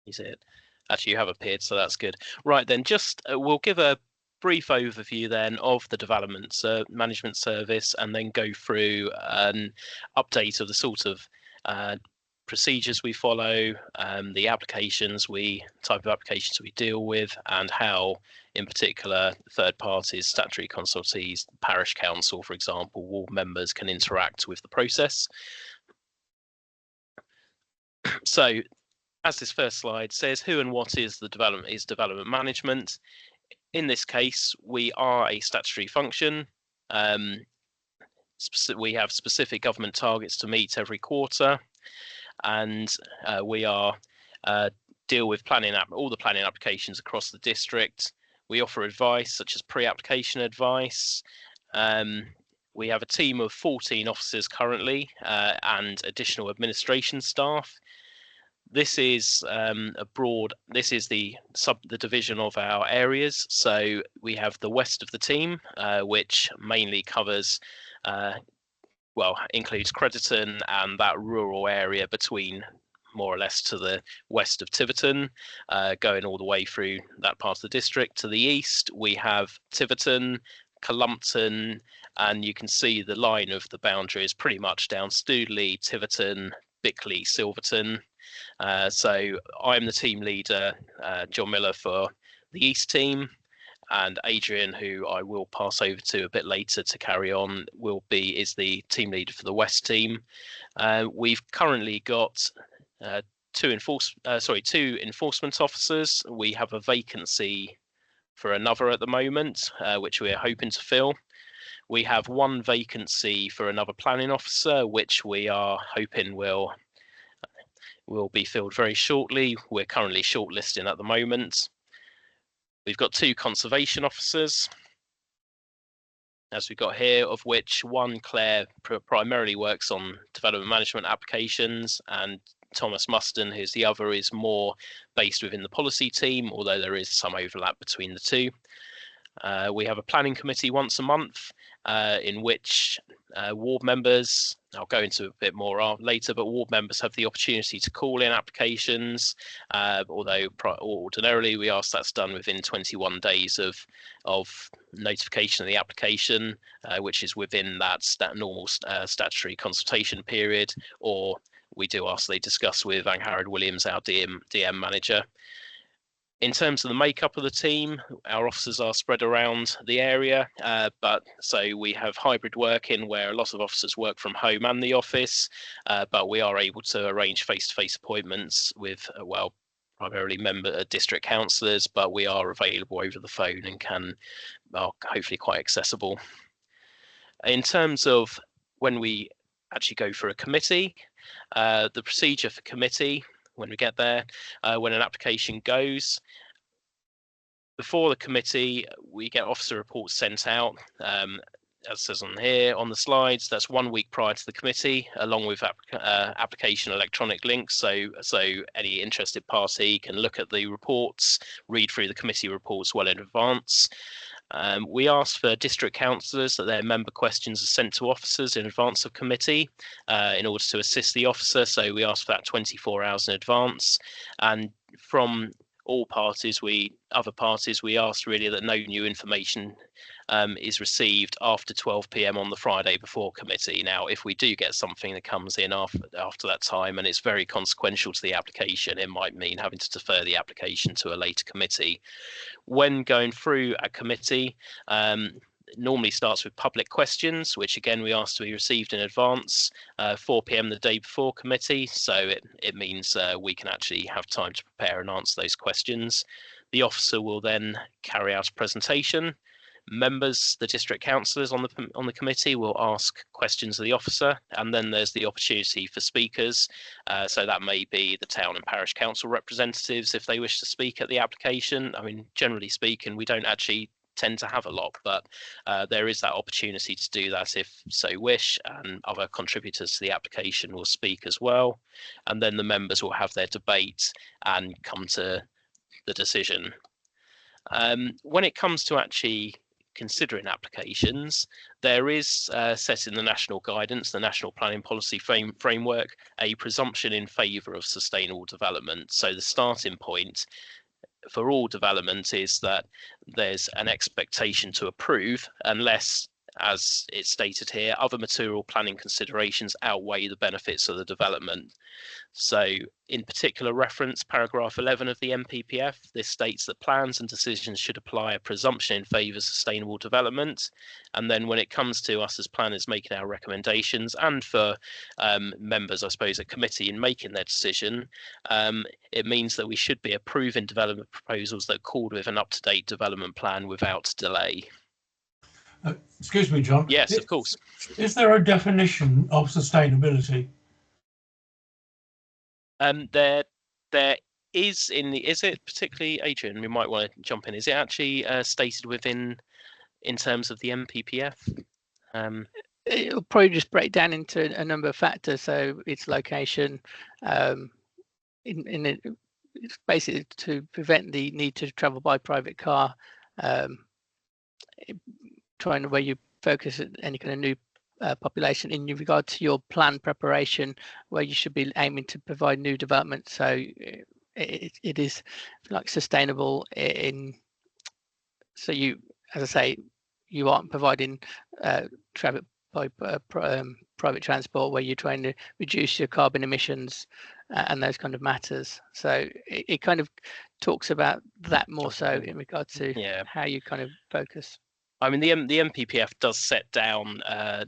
Is it? Actually, you have appeared, so that's good. Right then, just we'll give a brief overview then of the development management service, and then go through an update of the sort of procedures we follow, the type of applications we deal with, and how, in particular, third parties, statutory consultees, parish council, for example, ward members can interact with the process. So, as this first slide says, who and what is development management? In this case, we are a statutory function. We have specific government targets to meet every quarter, and we deal with all the planning applications across the district. We offer advice such as pre-application advice. We have a team of 14 officers currently, and additional administration staff. This is This is the division of our areas. So we have the west of the team, which mainly covers, includes Crediton and that rural area between, more or less, to the west of Tiverton, going all the way through that part of the district. To the east, we have Tiverton, Columpton, and you can see the line of the boundary is pretty much down Stoodley, Tiverton, Bickley, Silverton. So I'm the team leader, John Millar, for the East team, and Adrian, who I will pass over to a bit later to carry on, is the team leader for the West team. We've currently got two enforcement officers. We have a vacancy for another at the moment, which we're hoping to fill. We have one vacancy for another planning officer, which we are hoping will be filled very shortly. We're currently shortlisting at the moment. We've got two conservation officers, as we've got here, of which one, Claire, primarily works on development management applications, and Thomas Muston, who's the other, is more based within the policy team, although there is some overlap between the two. We have a planning committee once a month, in which ward members, I'll go into a bit more later, but ward members have the opportunity to call in applications, although ordinarily we ask that's done within 21 days of notification of the application, which is within that normal statutory consultation period, or we do ask they discuss with Angharad Williams, our DM manager. In terms of the makeup of the team, our officers are spread around the area, but so we have hybrid working where a lot of officers work from home and the office, but we are able to arrange face-to-face appointments with, primarily district councillors, but we are available over the phone and are hopefully quite accessible. In terms of when we actually go for a committee, the procedure for committee, when we get there, when an application goes, before the committee, we get officer reports sent out, as it says on here on the slides. That's 1 week prior to the committee, along with application electronic links. So any interested party can look at the reports, read through the committee reports well in advance. We ask for district councillors that their member questions are sent to officers in advance of committee, in order to assist the officer. So we ask for that 24 hours in advance. And from all parties, other parties, we ask really that no new information is received after 12 p.m. on the Friday before committee. Now, if we do get something that comes in after that time and it's very consequential to the application, it might mean having to defer the application to a later committee. When going through a committee, normally starts with public questions, which again we ask to be received in advance, 4 p.m. the day before committee. So it means we can actually have time to prepare and answer those questions. The officer will then carry out a presentation. Members, the district councillors on the committee, will ask questions of the officer, and then there's the opportunity for speakers. So that may be the town and parish council representatives if they wish to speak at the application. I mean, generally speaking, we don't actually tend to have a lot, but there is that opportunity to do that if so wish, and other contributors to the application will speak as well, and then the members will have their debate and come to the decision. When it comes to actually considering applications, there is set in the national guidance, the national planning policy framework, a presumption in favour of sustainable development. So the starting point for all development is that there's an expectation to approve unless, as it's stated here, other material planning considerations outweigh the benefits of the development. So in particular reference, paragraph 11 of the MPPF, this states that plans and decisions should apply a presumption in favour of sustainable development. And then when it comes to us as planners making our recommendations, and for members, I suppose, at committee in making their decision, it means that we should be approving development proposals that accord with an up-to-date development plan without delay. Excuse me, John. Yes, of course. Is there a definition of sustainability? There is in the, is it particularly, Adrian, we might want to jump in, is it actually stated within, in terms of the MPPF? It'll probably just break down into a number of factors. So its location, it's basically to prevent the need to travel by private car, trying to where you focus at any kind of new population in regard to your plan preparation, where you should be aiming to provide new development. So it is like sustainable in, so you, as I say, you aren't providing traffic by private transport where you're trying to reduce your carbon emissions and those kind of matters. So it kind of talks about that more so in regard to how you kind of focus. I mean, the MPPF does set down a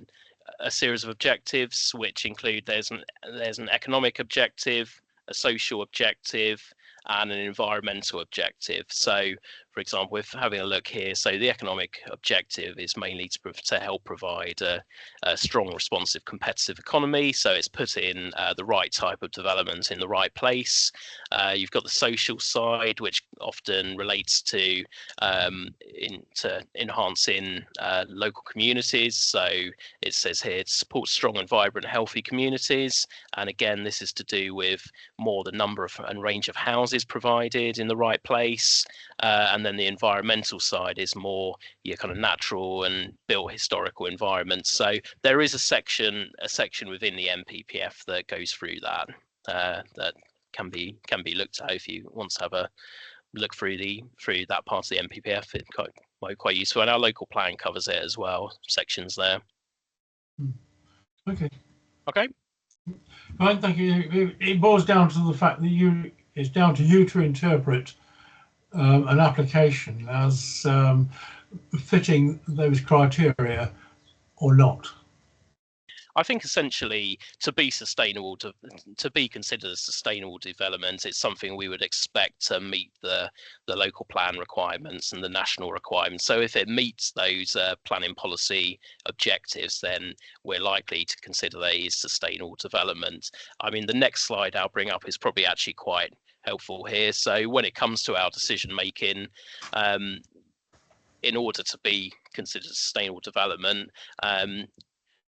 series of objectives, which include there's an economic objective, a social objective, and an environmental objective. So, for example, if having a look here, so the economic objective is mainly to help provide a strong, responsive, competitive economy. So it's put in the right type of development in the right place. You've got the social side, which often relates to enhancing local communities. So it says here to support strong and vibrant, healthy communities. And again, this is to do with more the number of and range of houses provided in the right place. And then the environmental side is more your kind of natural and built historical environments. So there is a section within the MPPF that goes through that that can be looked at if you want to have a look through that part of the MPPF. It might be quite useful, and our local plan covers it as well. Sections there. Okay. Okay. Right, thank you. It boils down to the fact that it's down to you to interpret an application as fitting those criteria or not. I think essentially to be sustainable, to be considered a sustainable development, it's something we would expect to meet the local plan requirements and the national requirements. So if it meets those planning policy objectives, then we're likely to consider that as sustainable development. I mean, the next slide I'll bring up is probably actually quite helpful here. So when it comes to our decision making, in order to be considered sustainable development,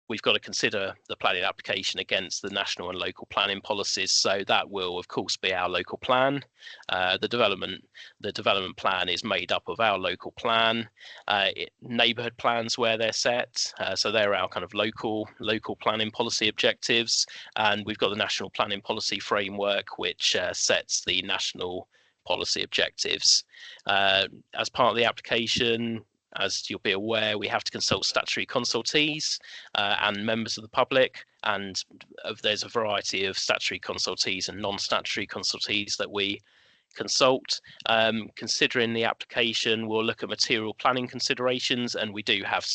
we've got to consider the planning application against the national and local planning policies. So that will, of course, be our local plan. The development plan is made up of our local plan, neighbourhood plans where they're set. So they're our kind of local planning policy objectives. And we've got the national planning policy framework, which sets the national policy objectives. As part of the application, as you'll be aware, we have to consult statutory consultees and members of the public, and there's a variety of statutory consultees and non-statutory consultees that we consult. Considering the application, we'll look at material planning considerations, and we do have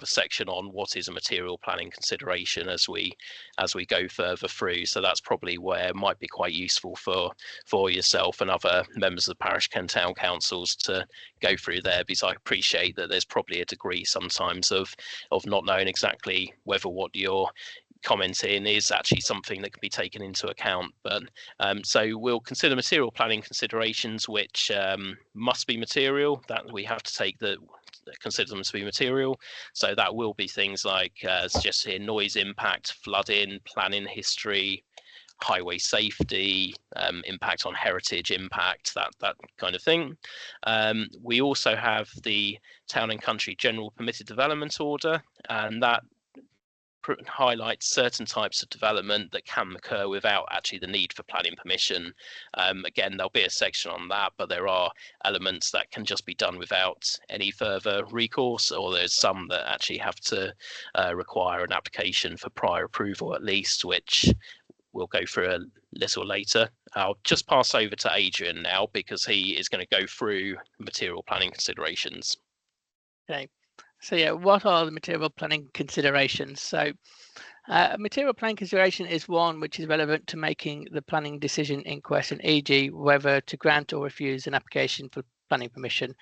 a section on what is a material planning consideration as we go further through. So that's probably where it might be quite useful for yourself and other members of the parish and town councils to go through there, because I appreciate that there's probably a degree sometimes of not knowing exactly whether what you're commenting is actually something that can be taken into account. But so we'll consider material planning considerations which must be material, that we have to consider them to be material. So that will be things like just here, noise impact, flooding, planning history, highway safety, impact on heritage, impact, that kind of thing. We also have the Town and Country General Permitted Development Order, and that highlights certain types of development that can occur without actually the need for planning permission. Again, there'll be a section on that, but there are elements that can just be done without any further recourse, or there's some that actually have to require an application for prior approval at least, which we'll go through a little later. I'll just pass over to Adrian now because he is going to go through material planning considerations. Okay. So yeah, what are the material planning considerations? So material planning consideration is one which is relevant to making the planning decision in question, e.g. whether to grant or refuse an application for planning permission.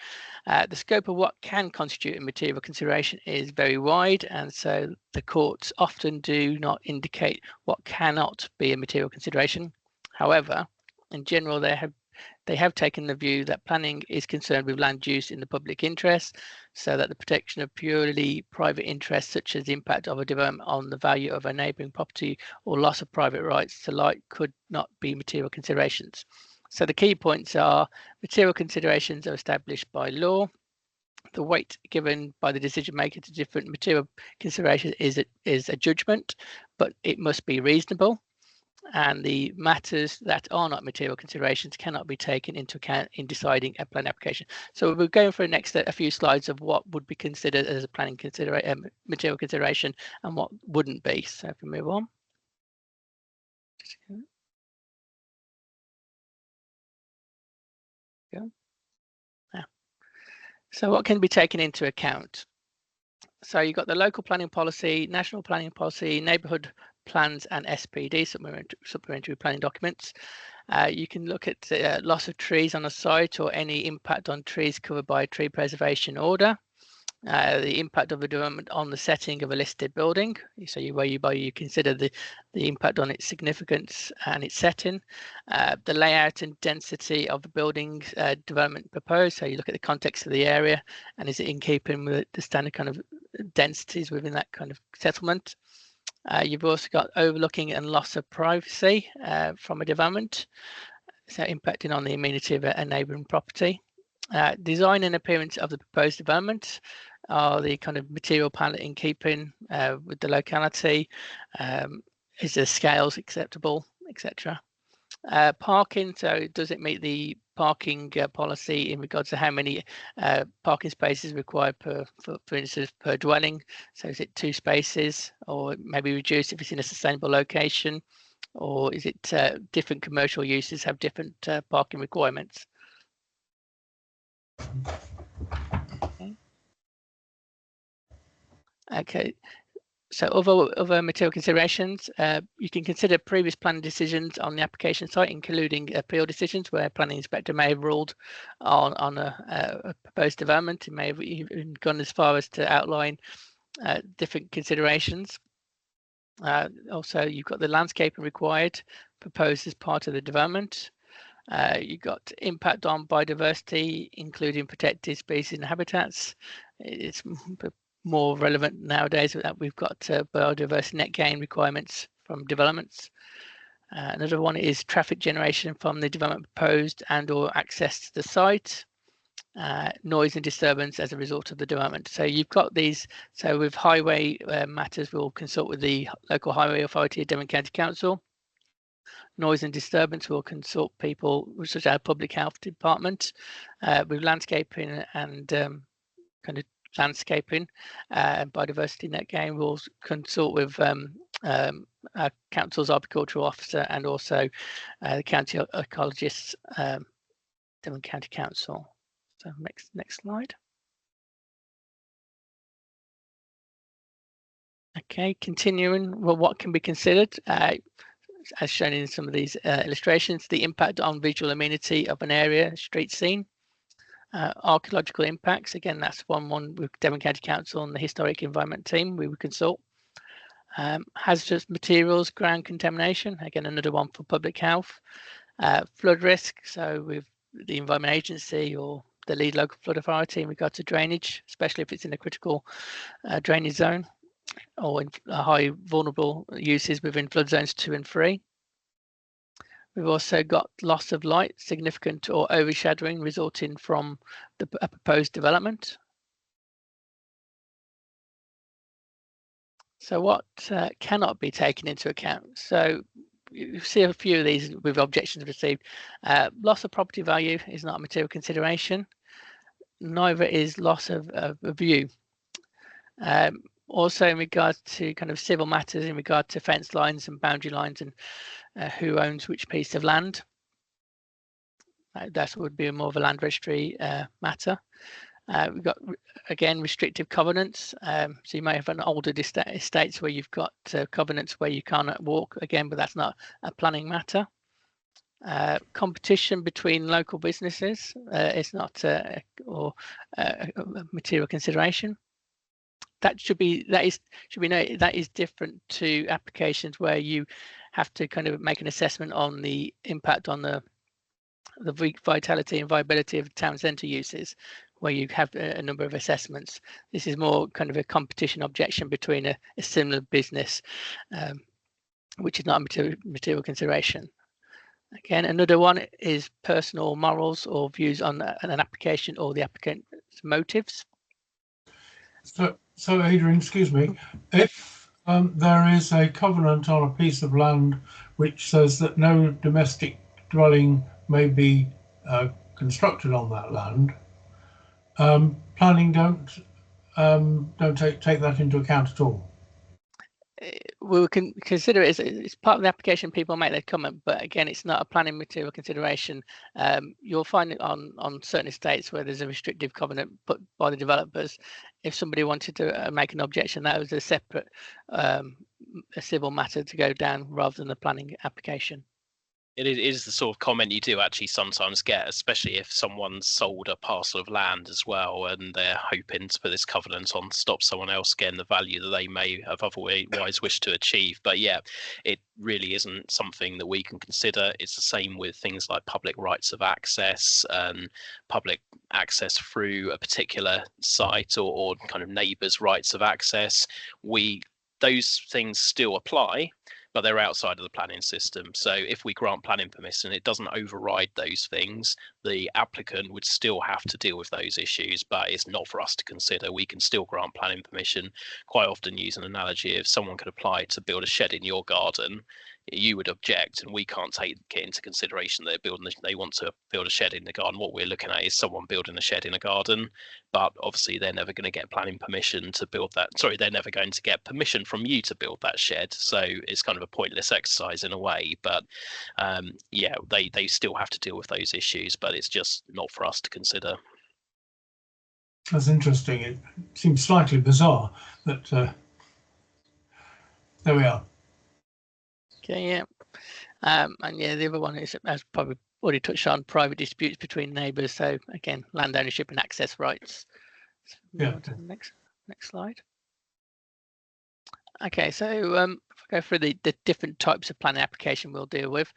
The scope of what can constitute a material consideration is very wide, and so the courts often do not indicate what cannot be a material consideration. However, in general, they have taken the view that planning is concerned with land use in the public interest, so that the protection of purely private interests, such as the impact of a development on the value of a neighbouring property or loss of private rights to light, could not be material considerations. So the key points are: material considerations are established by law. The weight given by the decision maker to different material considerations is a judgment, but it must be reasonable. And the matters that are not material considerations cannot be taken into account in deciding a plan application. So we're going for next a few slides of what would be considered as a planning material consideration and what wouldn't be. So if we move on. Yeah. So what can be taken into account? So you've got the local planning policy, national planning policy, neighbourhood plans and SPD, supplementary planning documents. You can look at loss of trees on a site or any impact on trees covered by a tree preservation order. The impact of a development on the setting of a listed building. So you consider the impact on its significance and its setting. The layout and density of the building development proposed. So you look at the context of the area and is it in keeping with the standard kind of densities within that kind of settlement. You've also got overlooking and loss of privacy from a development, so impacting on the amenity of a neighbouring property. Design and appearance of the proposed development are the kind of material palette in keeping with the locality. Is the scales acceptable, etc. Parking, so does it meet the parking policy in regards to how many parking spaces required for instance per dwelling? So is it 2 spaces, or maybe reduced if it's in a sustainable location, or is it different commercial uses have different parking requirements? Okay. So other material considerations, you can consider previous planning decisions on the application site, including appeal decisions where planning inspector may have ruled on a proposed development. It may have even gone as far as to outline different considerations. Also, you've got the landscaping required, proposed as part of the development. You've got impact on biodiversity, including protected species and habitats. It's more relevant nowadays that we've got biodiversity net gain requirements from developments. Another one is traffic generation from the development proposed and or access to the site. Noise and disturbance as a result of the development. So you've got these. So with highway matters, we'll consult with the local highway authority at Devon County Council. Noise and disturbance, we'll consult people such as our public health department. With landscaping and kind of landscaping and biodiversity net gain, we'll consult with our council's agricultural officer and also the county ecologists, Devon County Council. So next slide. Okay, continuing. Well, what can be considered? As shown in some of these illustrations, the impact on visual amenity of an area, street scene. Archaeological impacts, again, that's one with Devon County Council and the Historic Environment team we would consult. Hazardous materials, ground contamination, again, another one for public health. Flood risk, so with the Environment Agency or the lead local flood authority in regard to drainage, especially if it's in a critical drainage zone or in high vulnerable uses within flood zones 2 and 3. We've also got loss of light, significant or overshadowing resulting from a proposed development. So what cannot be taken into account? So you see a few of these with objections received. Loss of property value is not a material consideration. Neither is loss of view. Also in regard to kind of civil matters in regard to fence lines and boundary lines and who owns which piece of land. That would be more of a land registry matter. We've got, again, restrictive covenants. So you may have an older estates where you've got covenants where you cannot walk, again, but that's not a planning matter. Competition between local businesses is not a material consideration. That should be noted. That is different to applications where you have to kind of make an assessment on the impact on the vitality and viability of town centre uses, where you have a number of assessments. This is more kind of a competition objection between a similar business, which is not a material consideration. Again, another one is personal morals or views on an application or the applicant's motives. So Adrian, excuse me, if there is a covenant on a piece of land which says that no domestic dwelling may be constructed on that land, planning don't take that into account at all. We can consider it as part of the application. People make their comment, but again, it's not a planning material consideration. You'll find it on certain estates where there's a restrictive covenant put by the developers. If somebody wanted to make an objection, that was a separate a civil matter to go down rather than the planning application. It is the sort of comment you do actually sometimes get, especially if someone's sold a parcel of land as well and they're hoping to put this covenant on to stop someone else getting the value that they may have otherwise wished to achieve. But yeah, it really isn't something that we can consider. It's the same with things like public rights of access and public access through a particular site or kind of neighbours' rights of access. Those things still apply, but they're outside of the planning system. So if we grant planning permission, it doesn't override those things. The applicant would still have to deal with those issues, but it's not for us to consider. We can still grant planning permission. Quite often use an analogy, if someone could apply to build a shed in your garden, you would object, and we can't take it into consideration that they want to build a shed in the garden. What we're looking at is someone building a shed in a garden, but obviously they're never going to get planning permission to build that. Sorry, they're never going to get permission from you to build that shed. So it's kind of a pointless exercise in a way. But yeah, they still have to deal with those issues, but it's just not for us to consider. That's interesting. It seems slightly bizarre that there we are. Okay, yeah. And yeah, the other one is, as probably already touched on, private disputes between neighbours. So again, land ownership and access rights. Yeah. Next slide. Okay, so if I go through the different types of planning application we'll deal with.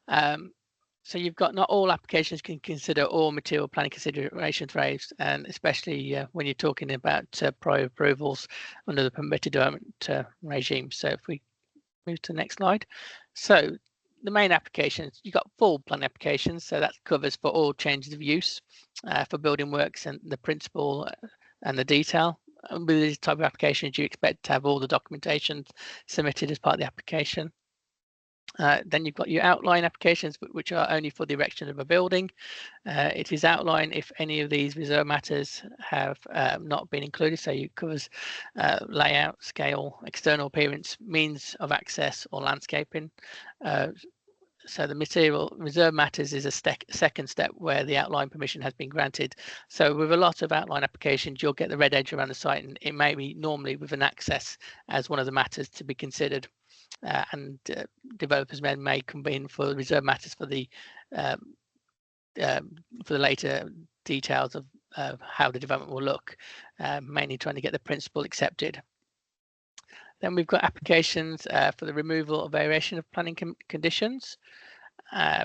So you've got, not all applications can consider all material planning considerations raised, and especially when you're talking about prior approvals under the permitted development regime. So if we move to the next slide. So the main applications, you've got full plan applications, so that covers for all changes of use for building works and the principle and the detail. And with these type of applications, you expect to have all the documentation submitted as part of the application. Then you've got your outline applications, which are only for the erection of a building. It is outlined if any of these reserve matters have not been included. So it covers layout, scale, external appearance, means of access, or landscaping. So the material reserve matters is a second step where the outline permission has been granted. So with a lot of outline applications, you'll get the red edge around the site, and it may be normally with an access as one of the matters to be considered. And developers may convene for reserve matters for the later details of how the development will look, mainly trying to get the principle accepted. Then we've got applications for the removal or variation of planning conditions.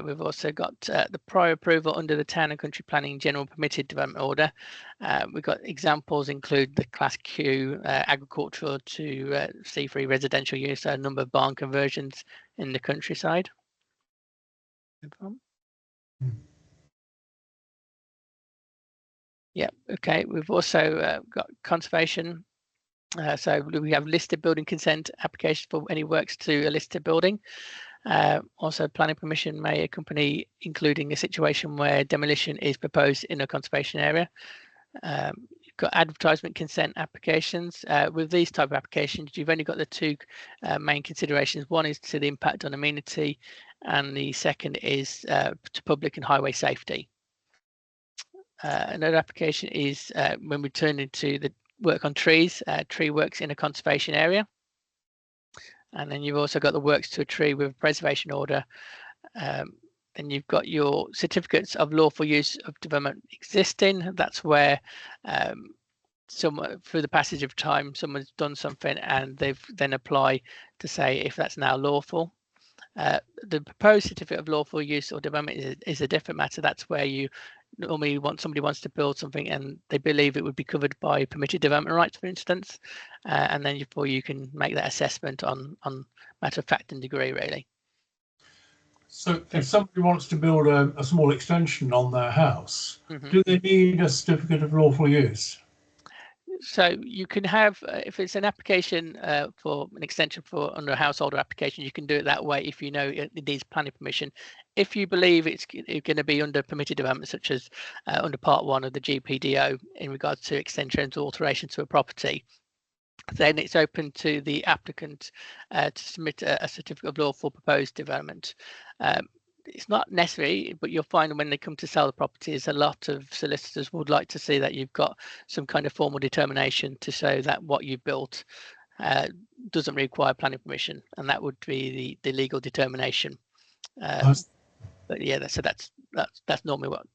We've also got the prior approval under the Town and Country Planning General Permitted Development Order. We've got examples include the Class Q agricultural to C3 residential use, a number of barn conversions in the countryside. No problem. Hmm. Yeah, okay. We've also got conservation. So we have listed building consent applications for any works to a listed building. Also, planning permission may accompany including a situation where demolition is proposed in a conservation area. You've got advertisement consent applications. With these type of applications, you've only got the two main considerations. One is to the impact on amenity, and the second is to public and highway safety. Another application is when we turn into the work on trees, tree works in a conservation area. And then you've also got the works to a tree with a preservation order. Then you've got your certificates of lawful use of development existing. That's where someone, through the passage of time, someone's done something and they've then apply to say if that's now lawful. The proposed certificate of lawful use or development is a different matter. That's where you normally somebody wants to build something and they believe it would be covered by permitted development rights, for instance, and then before you can make that assessment on matter of fact and degree, really. So if somebody wants to build a small extension on their house, Mm-hmm. do they need a certificate of lawful use? So you can have, if it's an application for an extension for under a householder application, you can do it that way if you know it needs planning permission. If you believe it's going to be under permitted development, such as under Part 1 of the GPDO in regards to extensions or alterations to a property, then it's open to the applicant to submit a certificate of lawful proposed development. It's not necessary, but you'll find when they come to sell the properties, a lot of solicitors would like to see that you've got some kind of formal determination to show that what you've built doesn't require planning permission, and that would be the legal determination. But yeah, so that's normally what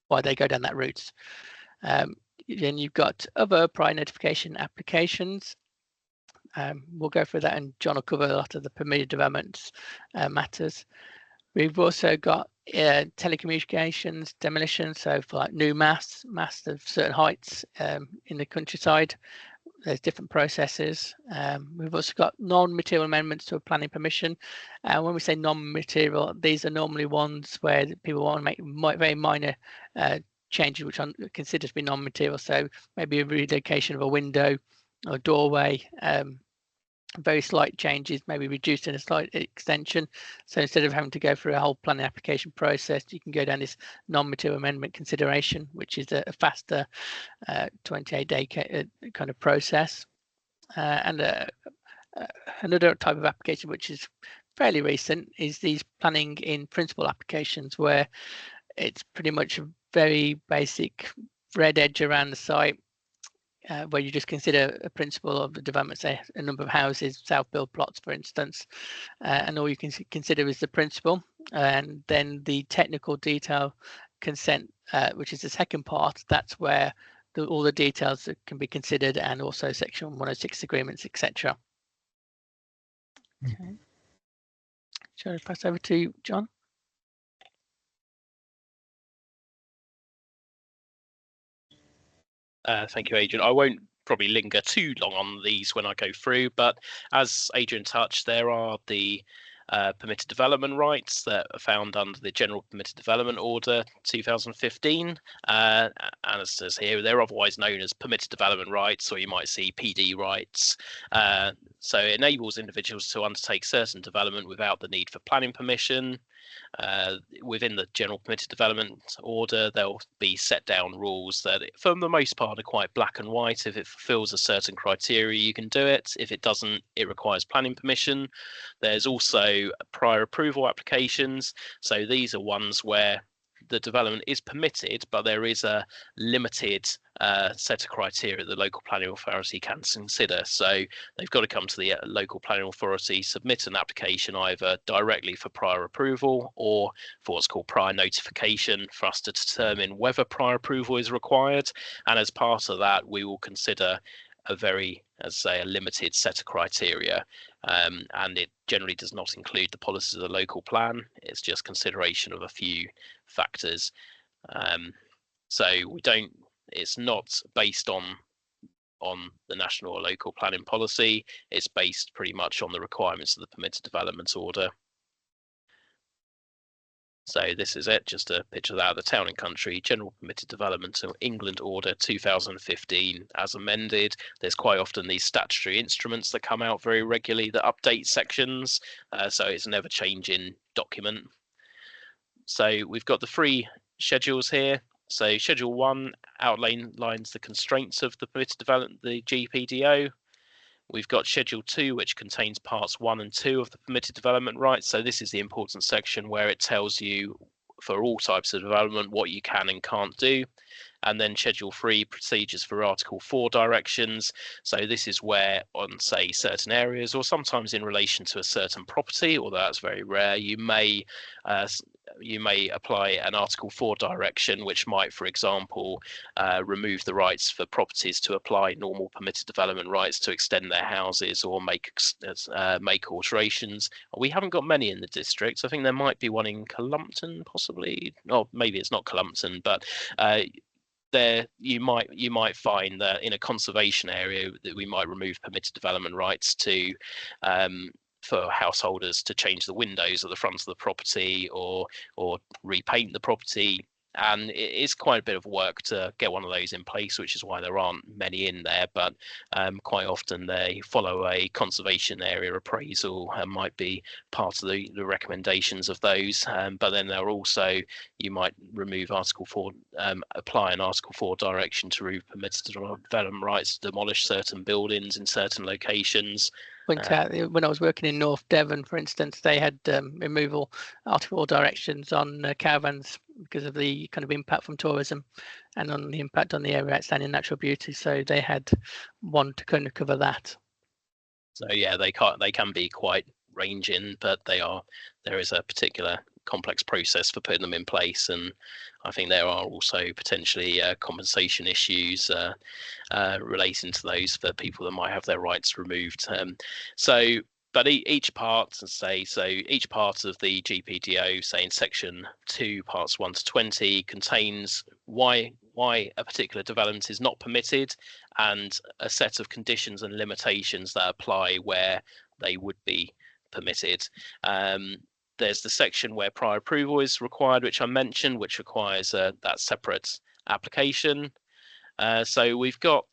why they go down that route. Then you've got other prior notification applications. We'll go through that, and John will cover a lot of the permitted development matters. We've also got telecommunications demolition, so for like new masts of certain heights in the countryside. There's different processes. We've also got non-material amendments to a planning permission. And when we say non-material, these are normally ones where people want to make very minor changes, which are considered to be non-material. So maybe a relocation of a window or doorway, very slight changes, maybe reduced in a slight extension. So instead of having to go through a whole planning application process, you can go down this non-material amendment consideration, which is a faster 28-day kind of process. And another type of application, which is fairly recent, is these planning in principle applications, where it's pretty much a very basic red edge around the site, where you just consider a principle of the development, say a number of houses, self-build plots, for instance, and all you can consider is the principle, and then the technical detail consent, which is the second part. That's where all the details that can be considered, and also Section 106 agreements, etc. Okay. Shall I pass over to John? Thank you, Adrian. I won't probably linger too long on these when I go through, but as Adrian touched, there are the permitted development rights that are found under the General Permitted Development Order 2015. And as it says here, they're otherwise known as permitted development rights, or you might see PD rights. So it enables individuals to undertake certain development without the need for planning permission. Within the General Permitted Development Order, there'll be set down rules that, for the most part, are quite black and white. If it fulfills a certain criteria, you can do it. If it doesn't, it requires planning permission. There's also prior approval applications. So these are ones where the development is permitted, but there is a limited set of criteria the local planning authority can consider. So they've got to come to the local planning authority, submit an application either directly for prior approval or for what's called prior notification, for us to determine whether prior approval is required. And as part of that, we will consider a very, as I say, a limited set of criteria, and it generally does not include the policies of the local plan. It's just consideration of a few factors. So we don't, it's not based on the national or local planning policy. It's based pretty much on the requirements of the permitted development order. So this is it, just a picture of that, the Town and Country General Permitted Development of England Order 2015 as amended. There's quite often these statutory instruments that come out very regularly that update sections, so it's a never changing document. So we've got the three schedules here. So Schedule 1 outlines the constraints of the permitted development, the GPDO. We've got Schedule 2, which contains parts 1 and 2 of the permitted development rights. So this is the important section where it tells you for all types of development what you can and can't do. And then Schedule 3, procedures for Article 4 directions. So this is where on, say, certain areas, or sometimes in relation to a certain property, although that's very rare, you may apply an Article 4 direction, which might, for example, remove the rights for properties to apply normal permitted development rights to extend their houses or make alterations. We haven't got many in the district. I think there might be one in Columpton, possibly. Oh, maybe it's not Columpton, but there you might find that in a conservation area that we might remove permitted development rights to for householders to change the windows at the front of the property or repaint the property. And it is quite a bit of work to get one of those in place, which is why there aren't many in there. But quite often they follow a conservation area appraisal and might be part of the recommendations of those. But then there are also, you might remove Article 4, apply an Article 4 direction to remove permitted development rights to demolish certain buildings in certain locations. Point out when I was working in North Devon, for instance, they had removal Article 4 directions on caravans because of the kind of impact from tourism and on the impact on the area outstanding natural beauty. So they had one to kind of cover that. So yeah, they can be quite ranging, but there is a particular complex process for putting them in place, and I think there are also potentially compensation issues relating to those for people that might have their rights removed. But each part, each part of the GPDO, say in Section 2, Parts 1 to 20, contains why a particular development is not permitted and a set of conditions and limitations that apply where they would be permitted. There's the section where prior approval is required, which I mentioned, which requires that separate application. So we've got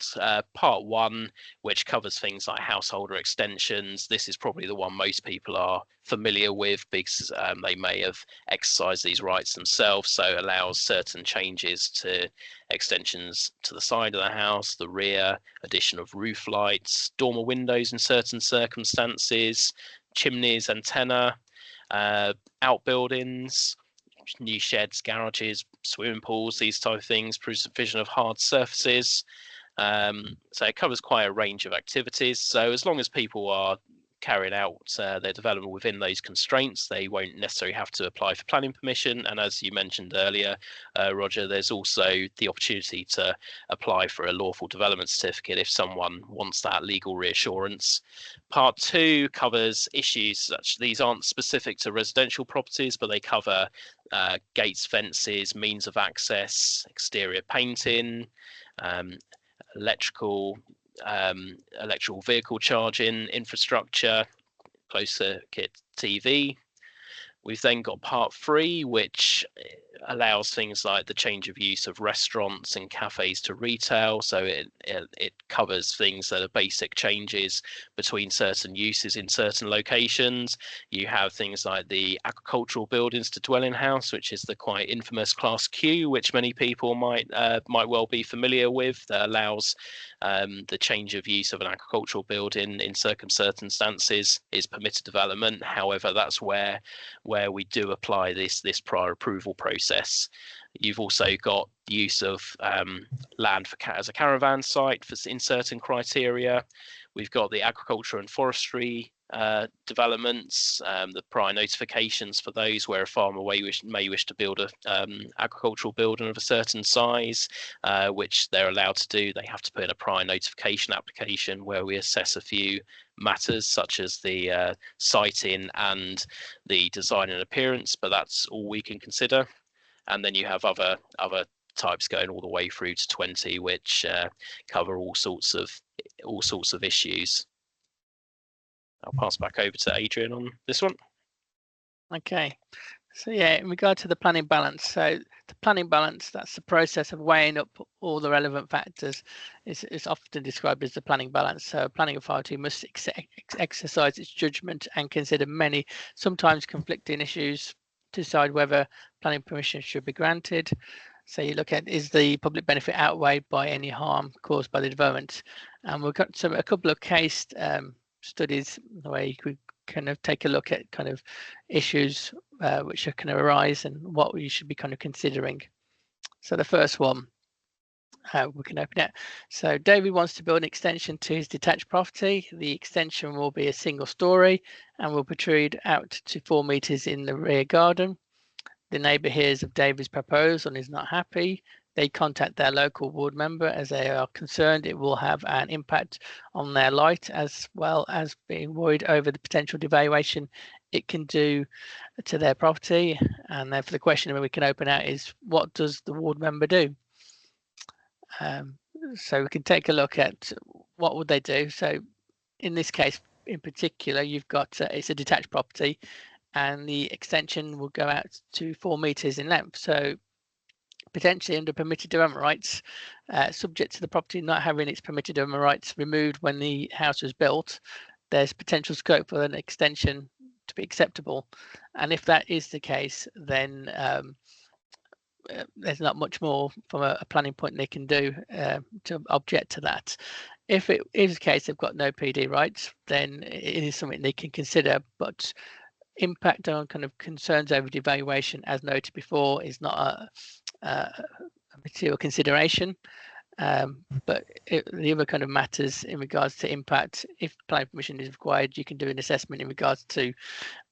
part 1, which covers things like householder extensions. This is probably the one most people are familiar with because they may have exercised these rights themselves. So it allows certain changes to extensions to the side of the house, the rear, addition of roof lights, dormer windows in certain circumstances, chimneys, antenna, outbuildings, new sheds, garages, swimming pools, these type of things, provision of hard surfaces. So it covers quite a range of activities. So as long as people are carrying out their development within those constraints, they won't necessarily have to apply for planning permission. And as you mentioned earlier, Roger, there's also the opportunity to apply for a lawful development certificate if someone wants that legal reassurance. Part 2 covers issues such these aren't specific to residential properties, but they cover gates, fences, means of access, exterior painting, electrical vehicle charging infrastructure, closed circuit TV. We've then got part 3, which allows things like the change of use of restaurants and cafes to retail. So it covers things that are basic changes between certain uses in certain locations. You have things like the agricultural buildings to dwelling house, which is the quite infamous Class Q, which many people might well be familiar with, that allows the change of use of an agricultural building in circumstances is permitted development. However, that's where we do apply this prior approval process. You've also got use of land as a caravan site in certain criteria. We've got the agriculture and forestry developments, the prior notifications for those where a farmer may wish to build a agricultural building of a certain size, which they're allowed to do. They have to put in a prior notification application where we assess a few matters such as the siting and the design and appearance, but that's all we can consider. And then you have other types going all the way through to 20, which cover all sorts of issues. I'll pass back over to Adrian on this one. Okay, So yeah, in regard to the planning balance, so the planning balance, that's the process of weighing up all the relevant factors. It's often described as the planning balance. So a planning authority must exercise its judgment and consider many, sometimes conflicting issues to decide whether planning permission should be granted. So you look at, is the public benefit outweighed by any harm caused by the development? And we've got a couple of case studies where you could kind of take a look at kind of issues which are kind of arise and what you should be kind of considering. So the first one, we can open it. So David wants to build an extension to his detached property. The extension will be a single story and will protrude out to 4 meters in the rear garden. The neighbour hears of David's proposal and is not happy. They contact their local ward member as they are concerned it will have an impact on their light, as well as being worried over the potential devaluation it can do to their property. And therefore the question we can open out is, what does the ward member do? So we can take a look at what would they do. So in this case in particular, you've got it's a detached property and the extension will go out to 4 meters in length. So potentially under permitted development rights, subject to the property not having its permitted development rights removed when the house was built, there's potential scope for an extension to be acceptable. And if that is the case, then there's not much more from a planning point they can do to object to that. If it is the case they've got no PD rights, then it is something they can consider, but impact on kind of concerns over devaluation, as noted before, is not a material consideration. But the other kind of matters in regards to impact, if planning permission is required, you can do an assessment in regards to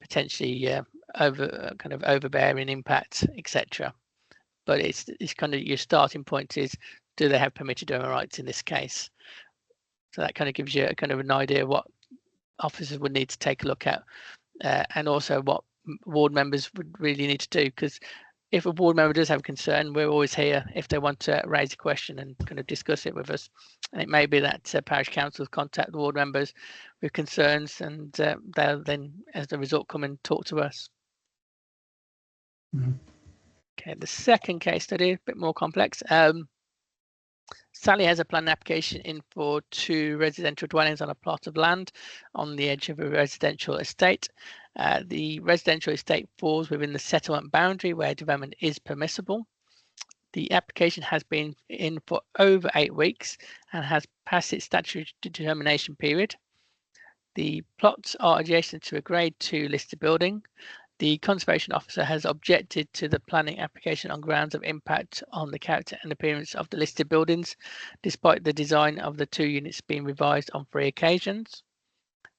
potentially overbearing impact, etc. But it's kind of your starting point is, do they have permitted development rights in this case? So that kind of gives you a kind of an idea of what officers would need to take a look at, and also what ward members would really need to do, because if a board member does have concern, we're always here if they want to raise a question and kind of discuss it with us. And it may be that parish councils contact the ward members with concerns, and they'll then, as a result, come and talk to us. Mm-hmm. Okay, the second case study, a bit more complex. Sally has a planning application in for 2 residential dwellings on a plot of land on the edge of a residential estate. The residential estate falls within the settlement boundary where development is permissible. The application has been in for over 8 weeks and has passed its statutory determination period. The plots are adjacent to a Grade 2 listed building. The Conservation Officer has objected to the planning application on grounds of impact on the character and appearance of the listed buildings, despite the design of the 2 units being revised on 3 occasions.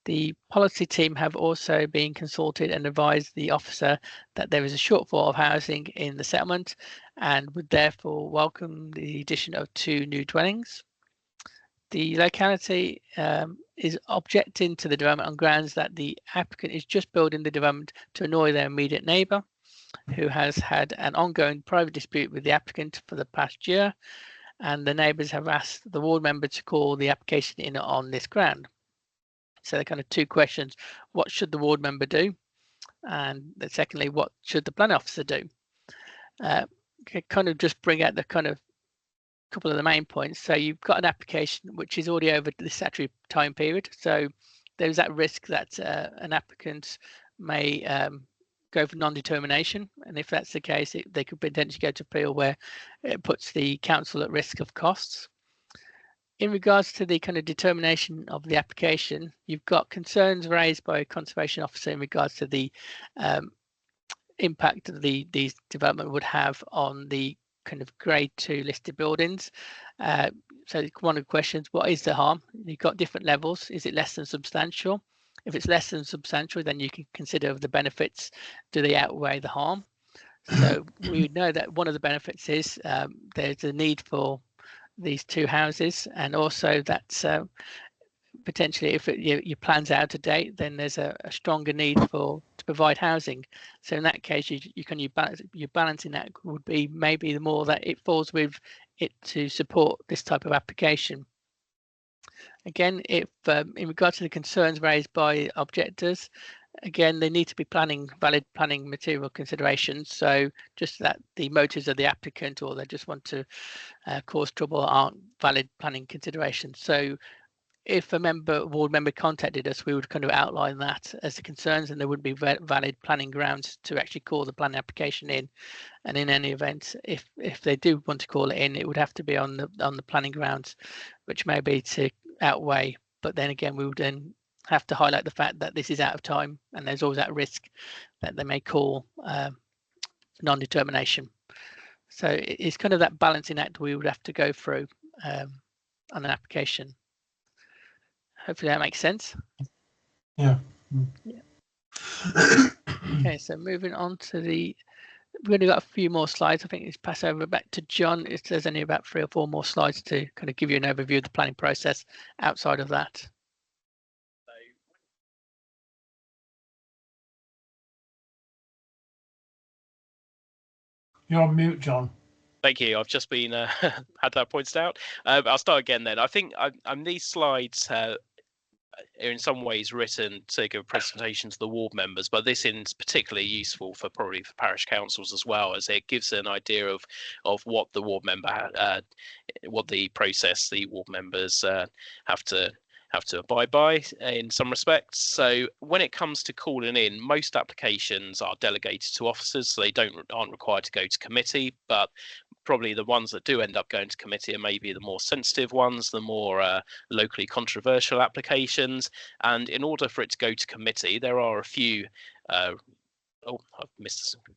The policy team have also been consulted and advised the officer that there is a shortfall of housing in the settlement and would therefore welcome the addition of 2 new dwellings. The locality is objecting to the development on grounds that the applicant is just building the development to annoy their immediate neighbour, who has had an ongoing private dispute with the applicant for the past year, and the neighbours have asked the ward member to call the application in on this ground. So they're kind of 2 questions. What should the ward member do? And secondly, what should the planning officer do? Kind of just bring out the kind of couple of the main points. So you've got an application which is already over the statutory time period. So there's that risk that an applicant may go for non-determination. And if that's the case, they could potentially go to appeal, where it puts the council at risk of costs. In regards to the kind of determination of the application, you've got concerns raised by a conservation officer in regards to the impact that these development would have on the kind of Grade 2 listed buildings. So one of the questions, what is the harm? You've got different levels. Is it less than substantial? If it's less than substantial, then you can consider the benefits. Do they outweigh the harm? So we know that one of the benefits is there's a need for these 2 houses, and also that potentially if your plan's out of date, then there's a stronger need to provide housing. So in that case, you're balancing that would be maybe the more that it falls with it to support this type of application. Again, if in regard to the concerns raised by objectors, again, they need to be valid planning material considerations. So just that the motives of the applicant or they just want to cause trouble aren't valid planning considerations. So if a board member contacted us, we would kind of outline that as the concerns, and there would be valid planning grounds to actually call the planning application in. And in any event, if they do want to call it in, it would have to be on the planning grounds, which may be to outweigh. But then again, we would then have to highlight the fact that this is out of time, and there's always that risk that they may call non-determination. So it's kind of that balancing act we would have to go through on an application. Hopefully that makes sense. Yeah. Okay, so moving on to we've only got a few more slides. I think it's pass over back to John. There's only about 3 or 4 more slides to kind of give you an overview of the planning process outside of that. You're on mute, John. Thank you. I've just been had that pointed out. I'll start again then. I think these slides are in some ways written to give a presentation to the ward members, but this is particularly useful for probably for parish councils as well, as it gives an idea of what the ward member what the process the ward members have to abide by in some respects. So when it comes to calling in, most applications are delegated to officers, so they aren't required to go to committee, but probably the ones that do end up going to committee are maybe the more sensitive ones, the more locally controversial applications. And in order for it to go to committee, there are a few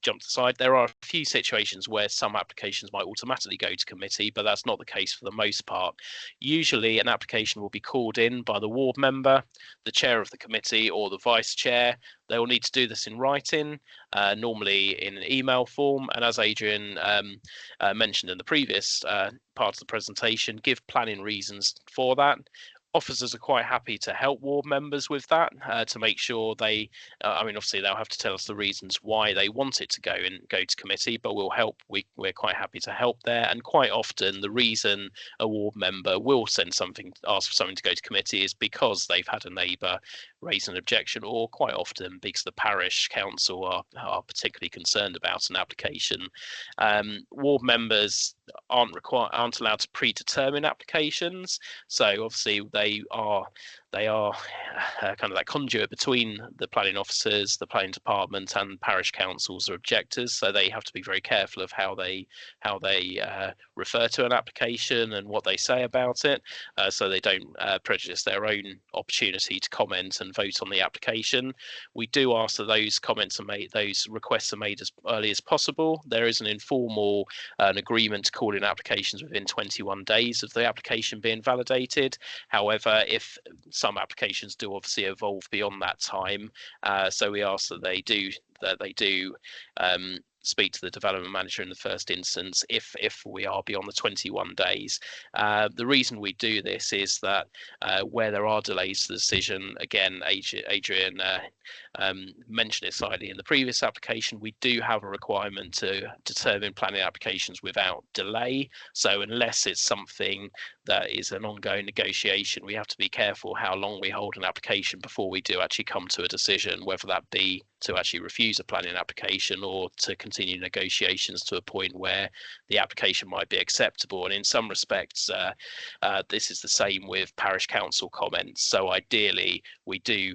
jumped aside. There are a few situations where some applications might automatically go to committee, but that's not the case for the most part. Usually an application will be called in by the ward member, the chair of the committee, or the vice chair. They will need to do this in writing, normally in an email form. And as Adrian mentioned in the previous part of the presentation, give planning reasons for that. Officers are quite happy to help ward members with that, to make sure they, I mean, obviously they'll have to tell us the reasons why they want it to go to committee, but we'll help. We're quite happy to help there. And quite often the reason a ward member will ask for something to go to committee is because they've had a neighbour raise an objection, or quite often because the parish council are particularly concerned about an application. Ward members aren't allowed to predetermine applications, so obviously they are kind of that conduit between the planning officers, the planning department, and parish councils or objectors. So they have to be very careful of how they refer to an application and what they say about it, so they don't prejudice their own opportunity to comment and vote on the application. We do ask that those requests are made as early as possible. There is an informal agreement to call in applications within 21 days of the application being validated. However, if some applications do obviously evolve beyond that time, so we ask that they do speak to the development manager in the first instance if we are beyond the 21 days. The reason we do this is that where there are delays to the decision, again, Adrian mentioned it slightly in the previous application, we do have a requirement to determine planning applications without delay. So unless it's something that is an ongoing negotiation, we have to be careful how long we hold an application before we do actually come to a decision, whether that be to actually refuse a planning application or to continue negotiations to a point where the application might be acceptable. And in some respects, this is the same with parish council comments. So ideally, we do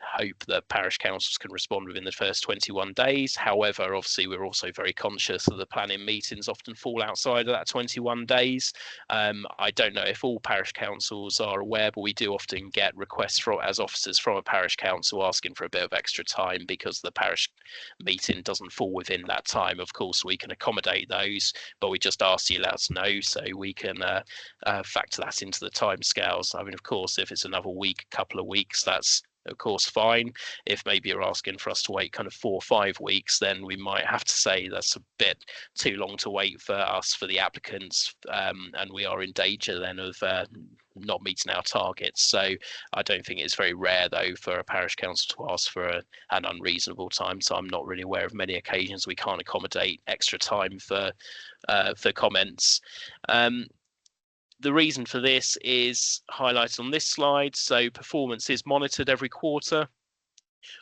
hope that parish councils can respond within the first 21 days. However, obviously, we're also very conscious that the planning meetings often fall outside of that 21 days. I don't know if all parish councils are aware, but we do often get requests as officers from a parish council asking for a bit of extra time because the parish meeting doesn't fall within that time. Of course, we can accommodate those, but we just ask you let us know so we can factor that into the timescales. I mean, of course, if it's another week, couple of weeks, that's of course fine. If maybe you're asking for us to wait kind of 4 or 5 weeks, then we might have to say that's a bit too long to wait for us, for the applicants, and we are in danger then of not meeting our targets. So I don't think it's very rare though for a parish council to ask for an unreasonable time. So I'm not really aware of many occasions we can't accommodate extra time for comments. The reason for this is highlighted on this slide. So performance is monitored every quarter.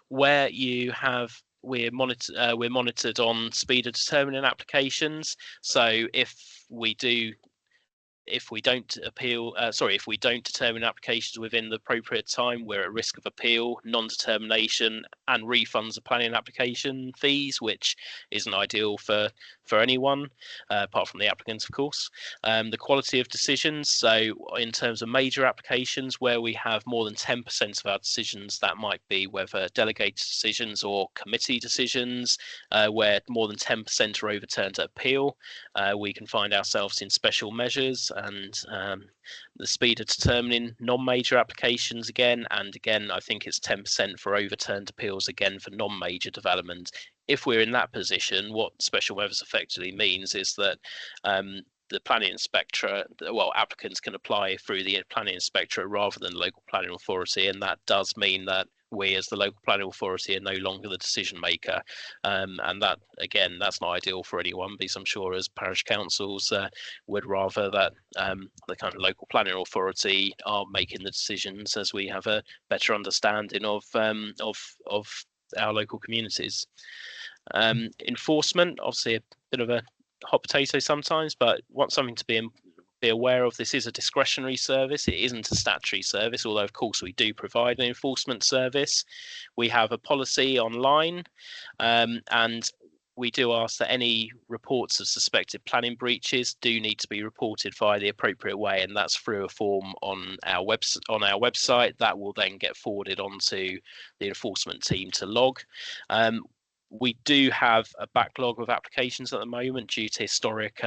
Where you have we're monitored on speed of determining applications. So if we don't determine applications within the appropriate time, we're at risk of appeal, non-determination, and refunds of planning application fees, which isn't ideal for anyone, apart from the applicants, of course. The quality of decisions. So in terms of major applications, where we have more than 10% of our decisions, that might be whether delegated decisions or committee decisions, where more than 10% are overturned at appeal, we can find ourselves in special measures. And the speed of determining non-major applications again, and again, I think it's 10% for overturned appeals again for non-major development. If we're in that position, what special measures effectively means is that the planning inspector, applicants can apply through the planning inspector rather than the local planning authority, and that does mean that we as the local planning authority are no longer the decision maker, and that again, that's not ideal for anyone, because I'm sure as parish councils would rather that the kind of local planning authority are making the decisions, as we have a better understanding of our local communities. Enforcement, obviously a bit of a hot potato sometimes, but want something to be aware of. This is a discretionary service. It isn't a statutory service, although of course we do provide an enforcement service. We have a policy online, and we do ask that any reports of suspected planning breaches do need to be reported via the appropriate way, and that's through a form on our website that will then get forwarded onto the enforcement team to log. We do have a backlog of applications at the moment due to historic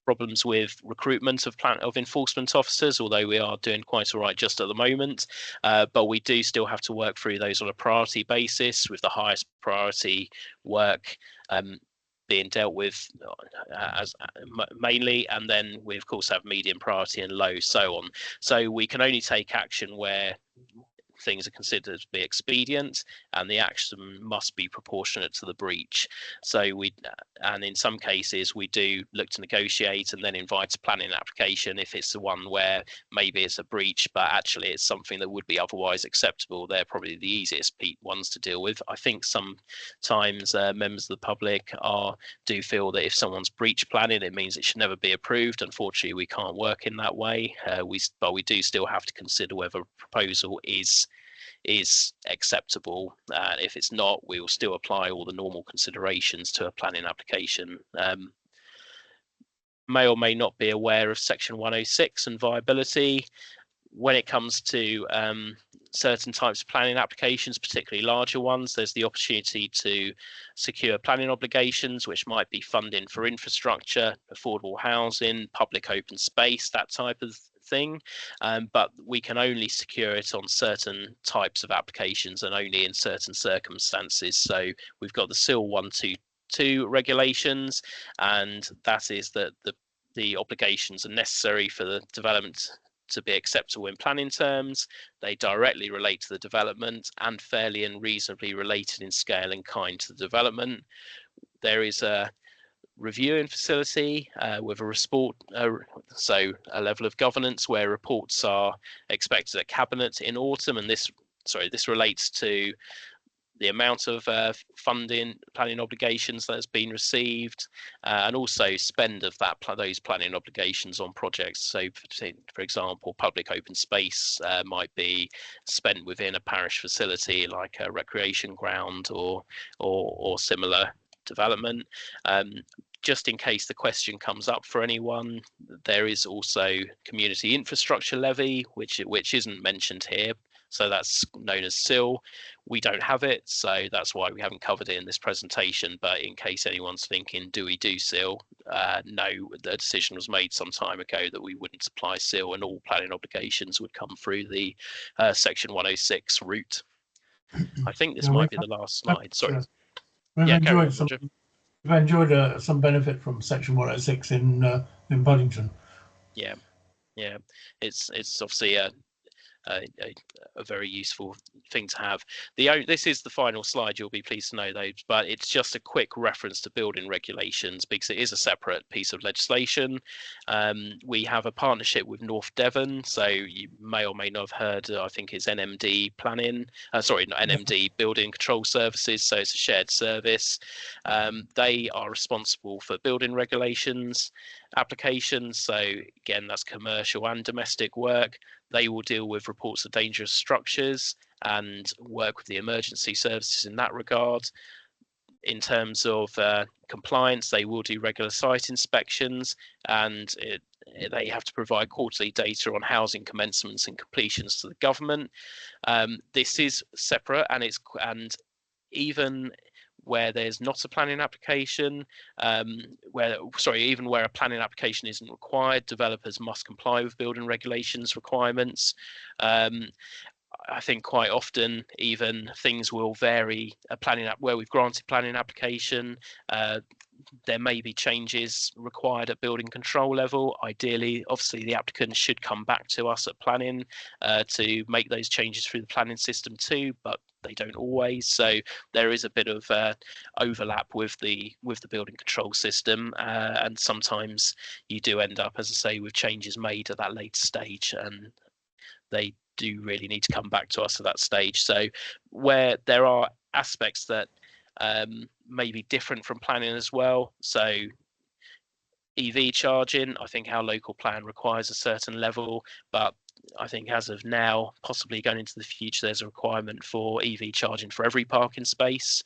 problems with recruitment of enforcement officers, although we are doing quite all right just at the moment. But we do still have to work through those on a priority basis, with the highest priority work being dealt with as mainly, and then we of course have medium priority and low, so on. So we can only take action where things are considered to be expedient, and the action must be proportionate to the breach. So and in some cases we do look to negotiate and then invite a planning application if it's the one where maybe it's a breach, but actually it's something that would be otherwise acceptable. They're probably the easiest ones to deal with. I think sometimes members of the public do feel that if someone's breached planning, it means it should never be approved. Unfortunately, we can't work in that way. But we do still have to consider whether a proposal is acceptable. If it's not, we will still apply all the normal considerations to a planning application. May or may not be aware of Section 106 and viability. When it comes to certain types of planning applications, particularly larger ones, there's the opportunity to secure planning obligations, which might be funding for infrastructure, affordable housing, public open space, that type of thing, but we can only secure it on certain types of applications and only in certain circumstances. So we've got the SIL 122 regulations, and that is that the obligations are necessary for the development to be acceptable in planning terms. They directly relate to the development and fairly and reasonably related in scale and kind to the development. There is a reviewing facility with so a level of governance where reports are expected at cabinet in autumn, and this relates to the amount of funding planning obligations that has been received, and also spend of those planning obligations on projects. So for example, public open space might be spent within a parish facility like a recreation ground or similar development. Just in case the question comes up for anyone, there is also community infrastructure levy, which isn't mentioned here. So that's known as SIL. We don't have it, so that's why we haven't covered it in this presentation. But in case anyone's thinking, do we do SIL? No, the decision was made some time ago that we wouldn't supply SIL, and all planning obligations would come through the Section 106 route. I think this might be the last slide. Sorry. We've enjoyed some benefit from Section 106 in Buddington. Yeah, it's obviously a very useful thing to have. This is the final slide, you'll be pleased to know, though, but it's just a quick reference to building regulations because it is a separate piece of legislation. We have a partnership with North Devon, so you may or may not have heard, I think it's NMD planning, sorry, not NMD building control services, so it's a shared service. They are responsible for building regulations applications, so again, that's commercial and domestic work. They will deal with reports of dangerous structures and work with the emergency services in that regard. In terms of compliance, they will do regular site inspections, and they have to provide quarterly data on housing commencements and completions to the government. This is separate, and even where there's not a planning application, even where a planning application isn't required, developers must comply with building regulations requirements. I think quite often even things will vary. Where we've granted planning application, there may be changes required at building control level. Ideally, obviously, the applicant should come back to us at planning to make those changes through the planning system too, but they don't always. So there is a bit of overlap with the building control system, and sometimes you do end up, as I say, with changes made at that later stage, and they do really need to come back to us at that stage. So where there are aspects that may be different from planning as well, so EV charging, I think our local plan requires a certain level, but I think as of now, possibly going into the future, there's a requirement for EV charging for every parking space,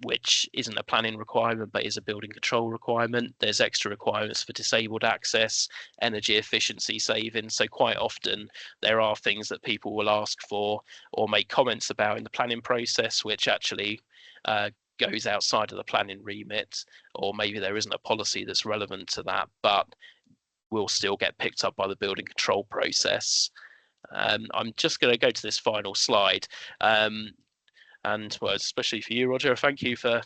which isn't a planning requirement, but is a building control requirement. There's extra requirements for disabled access, energy efficiency savings. So quite often there are things that people will ask for or make comments about in the planning process, which actually goes outside of the planning remit, or maybe there isn't a policy that's relevant to that, but will still get picked up by the building control process. I'm just going to go to this final slide, and well, especially for you, Roger, thank you for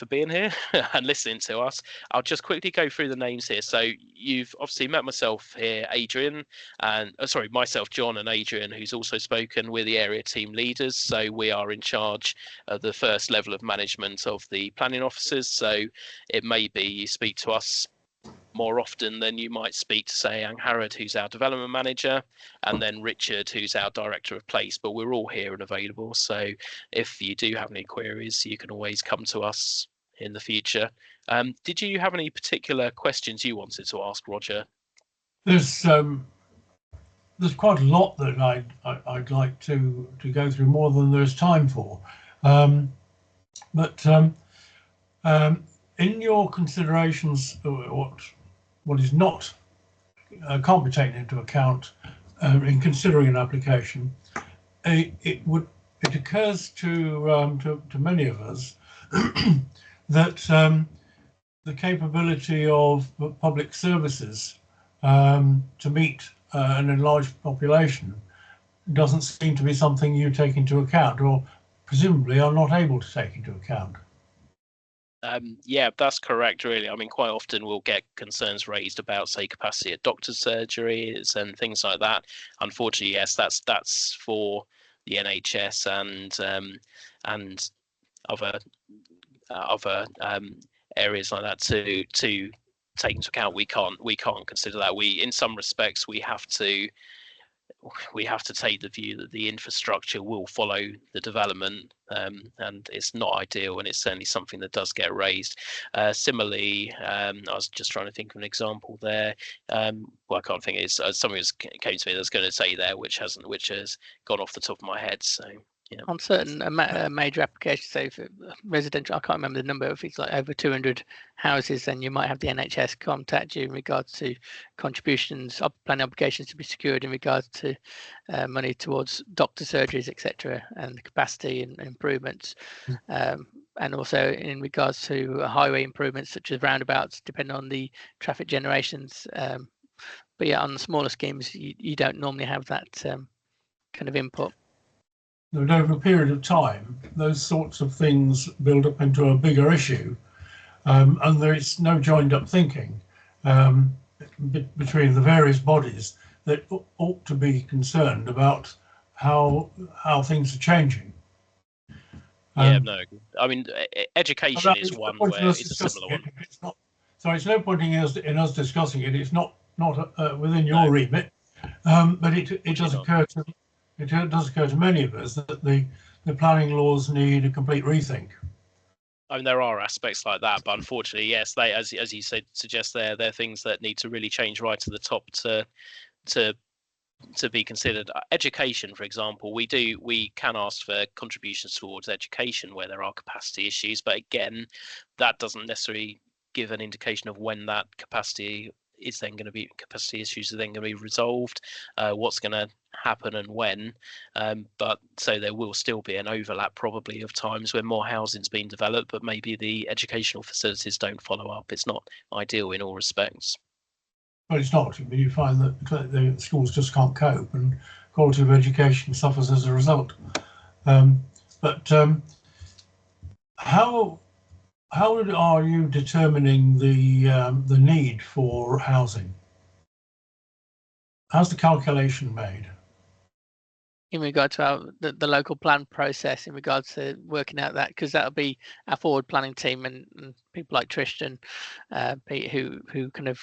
being here and listening to us. I'll just quickly go through the names here. So you've obviously met myself here, Adrian, and myself, John, and Adrian, who's also spoken. We're the area team leaders, so we are in charge of the first level of management of the planning officers. So it may be you speak to us more often than you might speak to, say, Angharad, who's our development manager, and then Richard, who's our director of place. But we're all here and available. So if you do have any queries, you can always come to us in the future. Did you have any particular questions you wanted to ask, Roger? There's quite a lot that I'd like to go through, more than there's time for. In your considerations, what is not can't be taken into account in considering an application, it occurs to many of us that the capability of public services to meet an enlarged population doesn't seem to be something you take into account, or presumably are not able to take into account. Yeah, that's correct, really. I mean, quite often we'll get concerns raised about, say, capacity at doctor's surgeries and things like that. Unfortunately, yes, that's for the NHS and other areas like that to take into account. We can't consider that. In some respects, we have to take the view that the infrastructure will follow the development, and it's not ideal, and it's certainly something that does get raised. Similarly, I was just trying to think of an example there. Well, I can't think. It's something that came to me that's going to say there, which has gone off the top of my head. So. Yeah. On certain major applications, so for residential, I can't remember the number. If it's like over 200 houses, then you might have the NHS contact you in regards to contributions, planning obligations to be secured in regards to money towards doctor surgeries, etc., and the capacity and improvements, and also in regards to highway improvements such as roundabouts, depending on the traffic generations. But yeah, on the smaller schemes, you don't normally have that kind of input. But over a period of time, those sorts of things build up into a bigger issue, and there is no joined up thinking between the various bodies that ought to be concerned about how things are changing. Yeah, no. I mean, education is There's no one point in where us it's a discussing similar it one. if it's not. Sorry, it's no point in us discussing it. It's not within your No, remit, but it does not. occur to many of us that the planning laws need a complete rethink. I mean, there are aspects like that, but unfortunately, yes, they, as you said, suggest they're things that need to really change right to the top to be considered. Education, for example, we can ask for contributions towards education where there are capacity issues, but again, that doesn't necessarily give an indication of when that capacity issues are then going to be resolved, what's going to happen and when. But so there will still be an overlap probably of times when more housing's been developed, but maybe the educational facilities don't follow up. It's not ideal in all respects. Well, it's not. I mean, you find that the schools just can't cope, and quality of education suffers as a result. But how are you determining the need for housing? How's the calculation made? In regard to the local plan process, in regards to working out that, because that'll be our forward planning team and people like Tristan, Pete, who kind of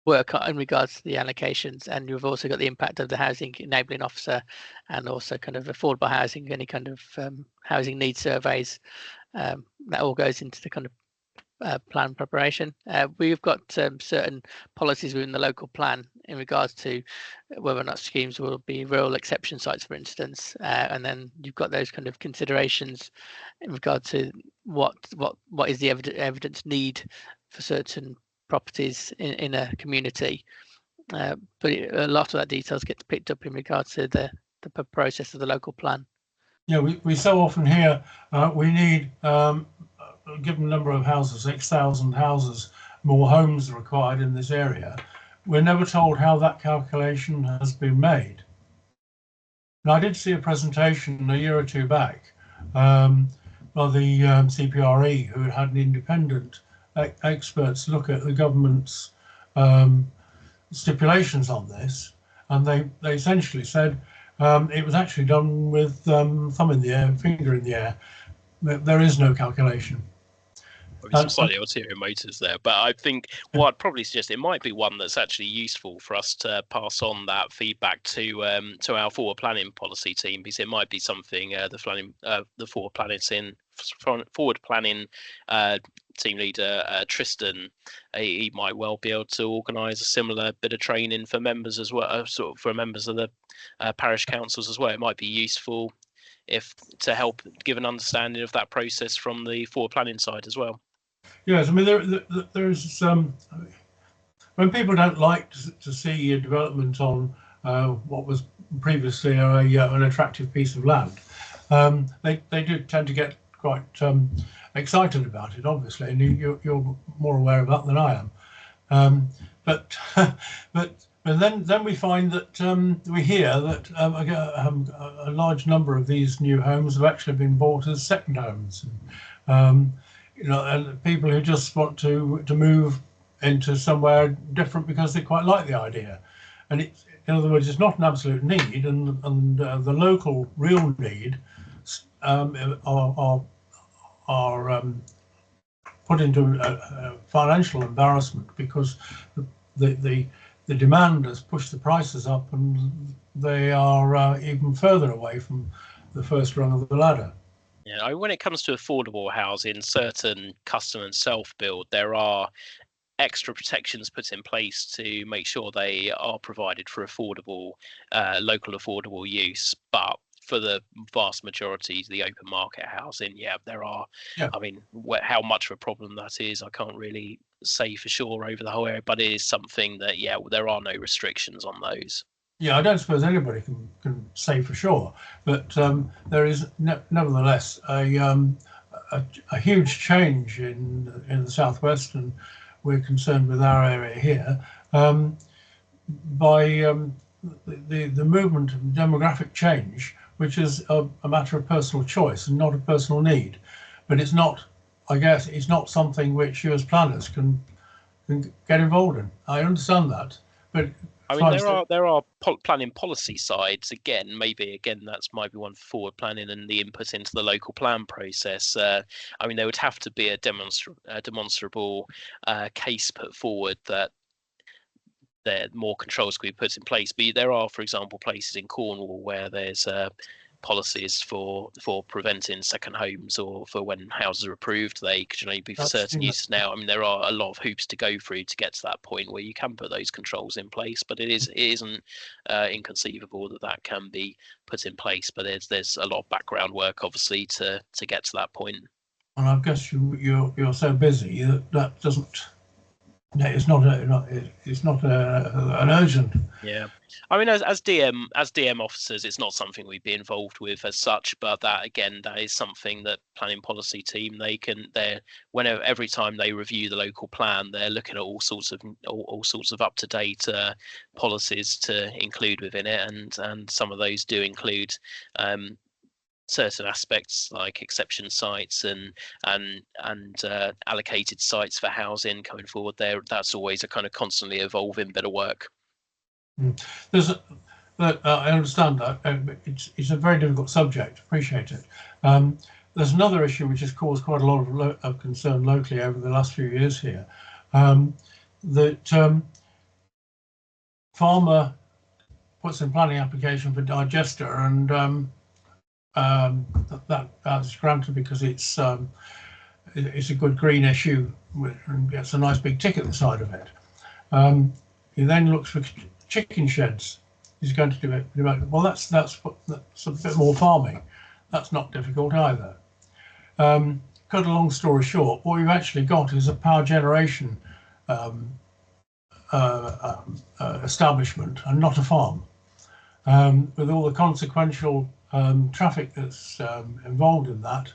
work in regards to the allocations, and you've also got the impact of the housing enabling officer, and also kind of affordable housing, any kind of housing needs surveys. That all goes into the kind of plan preparation. We've got certain policies within the local plan in regards to whether or not schemes will be rural exception sites, for instance, and then you've got those kind of considerations in regard to what is the evidence need for certain properties in a community. But a lot of that details gets picked up in regards to the process of the local plan. Yeah, we so often hear we need a given number of houses, 6,000 houses, more homes required in this area. We're never told how that calculation has been made. And I did see a presentation a year or two back by the CPRE, who had an independent experts look at the government's stipulations on this, and they essentially said it was actually done with thumb in the air, finger in the air. There is no calculation. Some slightly ulterior motives there, but I think what I'd probably suggest, it might be one that's actually useful for us to pass on that feedback to our forward planning policy team, because it might be something the forward planning team leader Tristan, he might well be able to organise a similar bit of training for members as well, sort of for members of the parish councils as well. It might be useful to help give an understanding of that process from the forward planning side as well. Yes, I mean there's when people don't like to see a development on what was previously an attractive piece of land, they do tend to get quite excited about it, obviously, and you're more aware of that than I am. But then we find that we hear that a large number of these new homes have actually been bought as second homes. And people who just want to move into somewhere different because they quite like the idea. And in other words, it's not an absolute need, and the local real need are put into financial embarrassment because the demand has pushed the prices up, and they are even further away from the first rung of the ladder. Yeah, when it comes to affordable housing, certain custom and self-build, there are extra protections put in place to make sure they are provided for affordable, local affordable use. But for the vast majority, the open market housing, there are. Yeah. I mean, how much of a problem that is, I can't really say for sure over the whole area, but it is something that, there are no restrictions on those. Yeah, I don't suppose anybody can say for sure, but there is nevertheless a huge change in the southwest, and we're concerned with our area here by the movement of demographic change, which is a matter of personal choice and not a personal need. But it's not, I guess, it's not something which you as planners can get involved in. I understand that, but I mean, there are planning policy sides. Again, that's might be one for forward planning and the input into the local plan process. I mean, there would have to be a demonstrable case put forward that there more controls could be put in place. But there are, for example, places in Cornwall where there's policies for preventing second homes, or for when houses are approved, they could only be for certain uses now. I mean, there are a lot of hoops to go through to get to that point where you can put those controls in place, but it isn't inconceivable that can be put in place. But there's a lot of background work, obviously, to get to that point. And I guess you're so busy that doesn't. It's not an urgent. Yeah, I mean, as DM officers, it's not something we'd be involved with as such. But that is something that planning policy team every time they review the local plan, they're looking at all sorts of up to date policies to include within it, and some of those do include certain aspects like exception sites and allocated sites for housing going forward. That's always a kind of constantly evolving bit of work. I understand that it's a very difficult subject. Appreciate it. There's another issue which has caused quite a lot of concern locally over the last few years here. That farmer puts in planning application for digester, and that's granted because it's a good green issue and gets a nice big tick at the side of it. He then looks for chicken sheds. He's going to do it. Well, that's a bit more farming. That's not difficult either. Cut a long story short, what we've actually got is a power generation establishment and not a farm, with all the consequential traffic that's involved in that,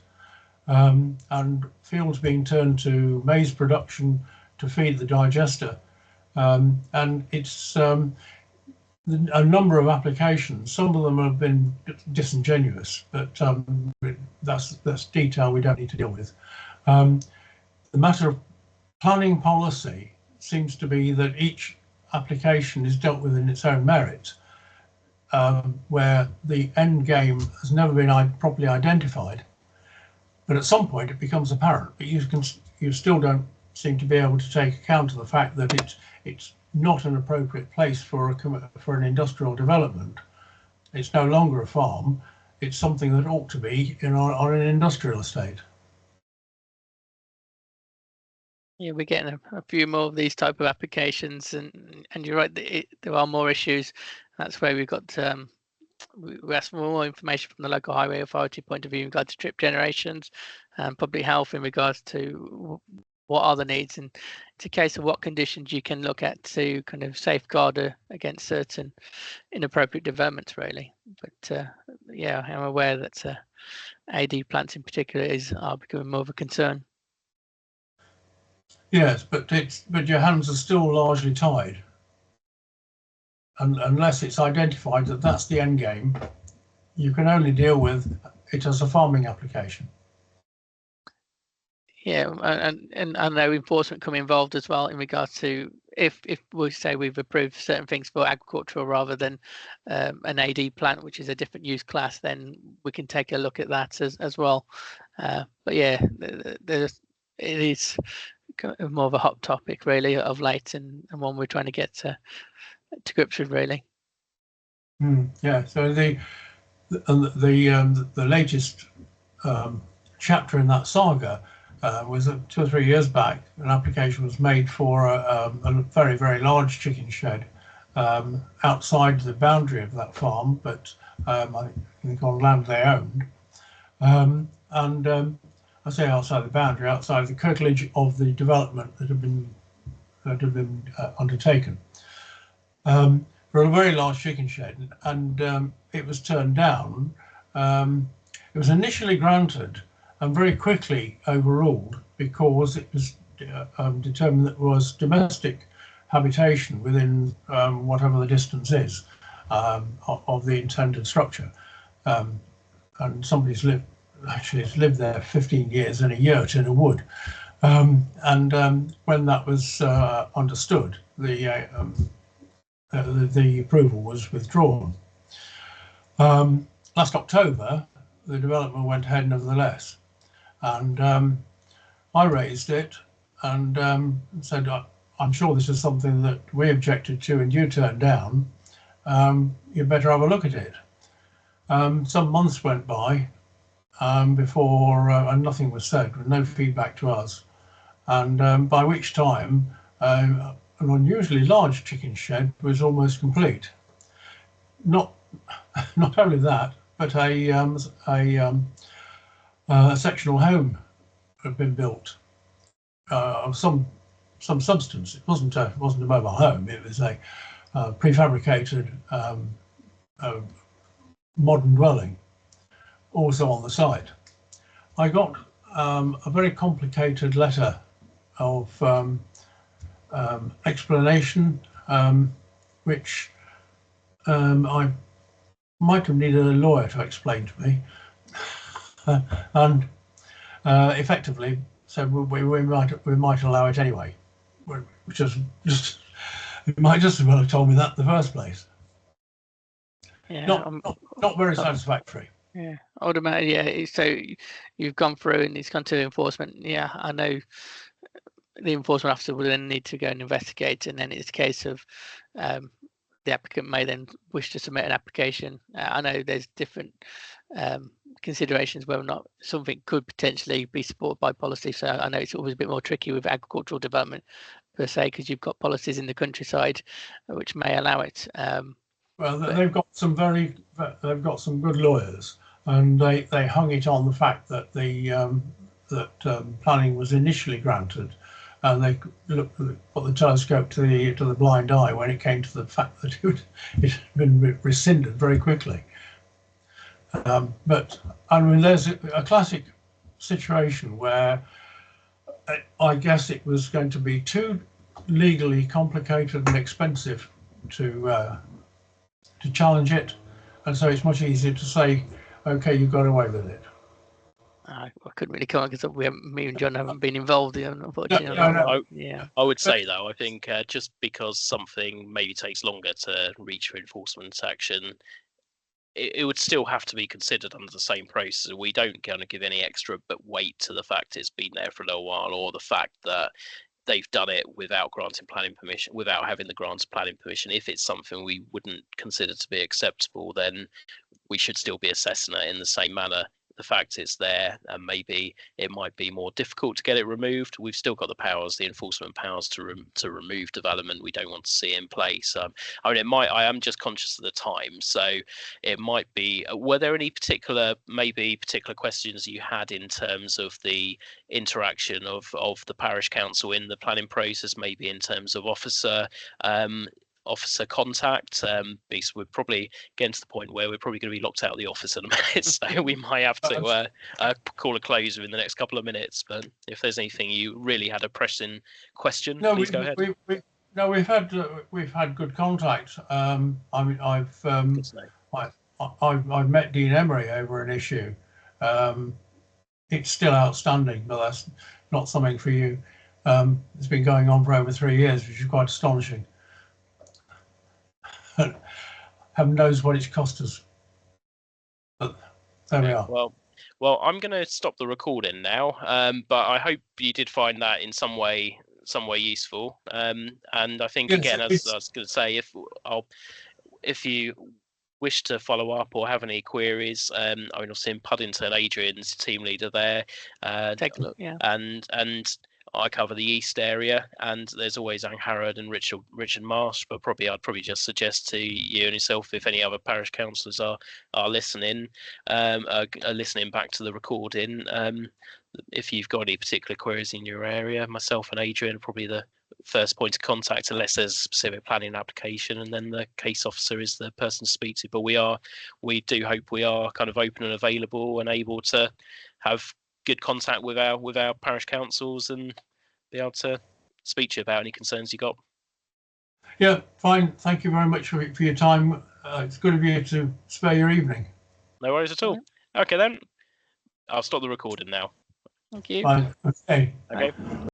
and fields being turned to maize production to feed the digester, and it's a number of applications. Some of them have been disingenuous, but that's detail we don't need to deal with. The matter of planning policy seems to be that each application is dealt with in its own merit, where the end game has never been properly identified, but at some point it becomes apparent. But you still don't seem to be able to take account of the fact that it's not an appropriate place for an industrial development. It's no longer a farm. It's something that ought to be on an industrial estate. Yeah, we're getting a few more of these type of applications, and you're right, there are more issues. That's where we've got we asked for more information from the local highway authority point of view in regard to trip generations and public health in regards to what are the needs, and it's a case of what conditions you can look at to kind of safeguard against certain inappropriate developments, really. But yeah, I'm aware that AD plants in particular are becoming more of a concern. Yes, but your hands are still largely tied, and unless it's identified that that's the end game, you can only deal with it as a farming application. Yeah, and I know enforcement come involved as well in regards to if we say we've approved certain things for agricultural rather than an AD plant, which is a different use class, then we can take a look at that as well. But yeah, it is more of a hot topic really of late, and one we're trying to get to grips with really. Yeah. So the latest chapter in that saga was 2 or 3 years back. An application was made for a very, very large chicken shed outside the boundary of that farm, but I think on land they owned. I say outside the boundary, outside the curtilage of the development that had been undertaken, for a very large chicken shed, and it was turned down. It was initially granted and very quickly overruled because it was determined that it was domestic habitation within whatever the distance is of the intended structure, and somebody's lived there 15 years in a yurt in a wood, and when that was understood, the the approval was withdrawn. Last October, the development went ahead nevertheless, and I raised it and said, I'm sure this is something that we objected to and you turned down. You better have a look at it. Some months went by before and nothing was said, with no feedback to us. And by which time an unusually large chicken shed was almost complete. Not only that, but a sectional home had been built of some substance. It wasn't a mobile home. It was a prefabricated modern dwelling, also on the site. I got a very complicated letter of explanation, which I might have needed a lawyer to explain to me, and effectively said we might allow it anyway, which is just, you might just as well have told me that in the first place. Yeah, not very satisfactory. Yeah, I would imagine. Yeah, so you've gone through and it's gone to enforcement. Yeah, I know the enforcement officer will then need to go and investigate, and then it's a case of the applicant may then wish to submit an application. I know there's different considerations whether or not something could potentially be supported by policy. So I know it's always a bit more tricky with agricultural development per se, because you've got policies in the countryside which may allow it. Well, they've got some good lawyers, and they hung it on the fact that the planning was initially granted, and they put the telescope to the blind eye when it came to the fact that it had been rescinded very quickly. But I mean, there's a classic situation where I guess it was going to be too legally complicated and expensive to challenge it, and so it's much easier to say, okay, you got away with it. I couldn't really comment because me and John haven't been involved in, unfortunately. No. Yeah. I would say though, I think just because something maybe takes longer to reach for enforcement action, it would still have to be considered under the same process. We don't kind of give any extra weight to the fact it's been there for a little while, or the fact that they've done it without granting planning permission, without having the grant of planning permission. If it's something we wouldn't consider to be acceptable, then we should still be assessing it in the same manner. The fact it's there, and maybe it might be more difficult to get it removed. We've still got the powers, the enforcement powers to remove development we don't want to see in place. I mean, I am just conscious of the time, so it might be. Were there any particular questions you had in terms of the interaction of the parish council in the planning process? Maybe in terms of officer contact, because we're probably getting to the point where we're probably going to be locked out of the office in a minute, so we might have to call a close within the next couple of minutes. But if there's anything you really had a pressing question, please go ahead. We've had good contact. I mean, I've met Dean Emery over an issue. It's still outstanding, but that's not something for you. It's been going on for over 3 years, which is quite astonishing. Heaven knows what it's cost us. But there we are. Well, I'm going to stop the recording now. But I hope you did find that in some way useful. And I think again, as I was going to say, if you wish to follow up or have any queries, I mean, I've seen Puddington, Adrian's team leader there. Take a look, yeah. And I cover the east area, and there's always Angharad and Richard Marsh. But I'd probably just suggest to you and yourself, if any other parish councillors are listening, are listening back to the recording. If you've got any particular queries in your area, myself and Adrian are probably the first point of contact, unless there's a specific planning application, and then the case officer is the person to speak to. But we do hope we are kind of open and available and able to have good contact with our parish councils and be able to speak to you about any concerns you got. Yeah, fine. Thank you very much for your time. It's good of you to spare your evening. No worries at all. Okay then, I'll stop the recording now. Thank you. Fine. Okay. Okay.